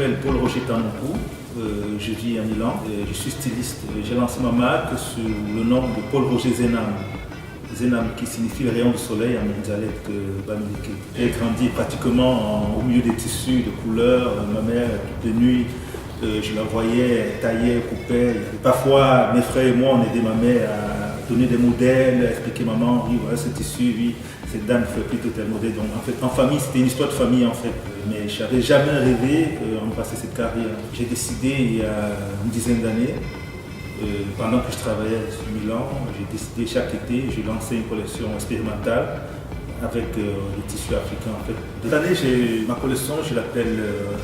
m'appelle Paul-Roger Tamokou, je vis à Milan, je suis styliste. J'ai lancé ma marque sous le nom de Paul-Roger Zenam. Zenam qui signifie le rayon du soleil en dialecte bamileke. J'ai grandi pratiquement au milieu des tissus de couleurs. Ma mère, toutes les nuits, je la voyais tailler, couper. Parfois, mes frères et moi, on aidait ma mère à donner des modèles, à expliquer maman, oui, voilà ce tissu, oui, cette dame fait plutôt tel modèle. Donc en fait, en famille, c'était une histoire de famille en fait. Mais je n'avais jamais rêvé en passer cette carrière. J'ai décidé il y a une dizaine d'années, pendant que je travaillais sur Milan, j'ai décidé chaque été, je lançais une collection expérimentale avec les tissus africains. En fait. Cette année, ma collection, je l'appelle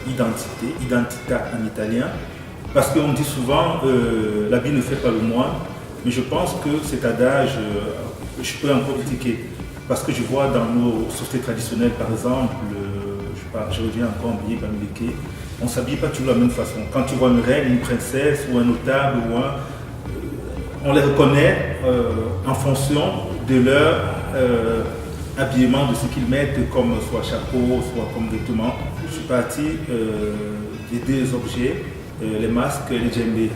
Identité, Identità en italien, parce qu'on dit souvent l'habit ne fait pas le moine, mais je pense que cet adage, je peux encore critiquer, parce que je vois dans nos sociétés traditionnelles, par exemple, je reviens encore en billet bamileke, on ne s'habille pas toujours de la même façon. Quand tu vois une reine, une princesse ou un notable, on les reconnaît en fonction de leur habillement, de ce qu'ils mettent comme soit chapeau, soit comme vêtements. Je suis parti des deux objets, les masques et les djembés.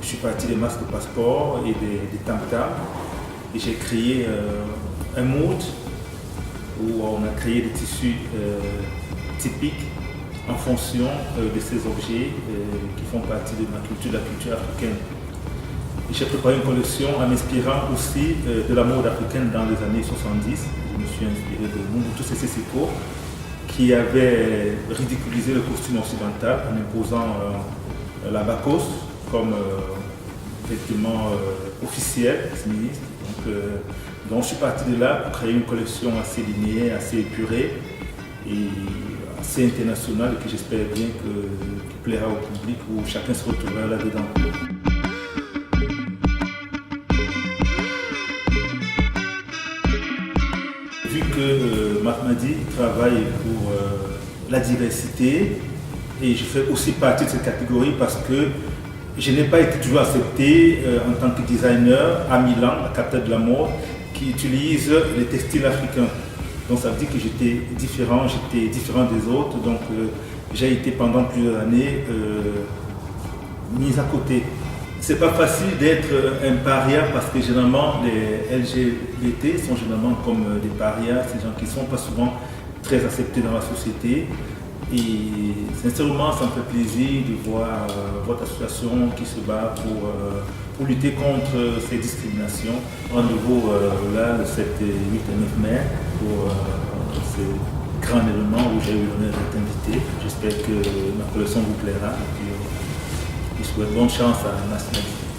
Je suis parti des masques de passeport et des tam-tams. Et j'ai créé un mood où on a créé des tissus typiques en fonction de ces objets qui font partie de la culture africaine. J'ai préparé une collection en m'inspirant aussi de la mode africaine dans les années 70. Je me suis inspiré de Mobutu Sese Seko qui avait ridiculisé le costume occidental en imposant la bakos comme vêtement officiel, féministe. Donc je suis parti de là pour créer une collection assez linéaire, assez épurée et assez internationale et que j'espère bien qui plaira au public où chacun se retrouvera là-dedans. Vu que Mahmadi travaille pour la diversité et je fais aussi partie de cette catégorie parce que je n'ai pas été toujours accepté en tant que designer à Milan, la capitale de la mode, qui utilise les textiles africains. Donc ça veut dire que j'étais différent des autres. Donc j'ai été pendant plusieurs années mis à côté. C'est pas facile d'être un paria parce que généralement les LGBT sont généralement comme des parias, ces gens qui ne sont pas souvent très acceptés dans la société. Et sincèrement, ça me fait plaisir de voir votre association qui se bat pour lutter contre ces discriminations. Rendez-vous là le 7, 8 et 9 mai pour ce grand événement où j'ai eu l'honneur d'être invité. J'espère que ma collection vous plaira. Et puis, je souhaite bonne chance à Nationalité.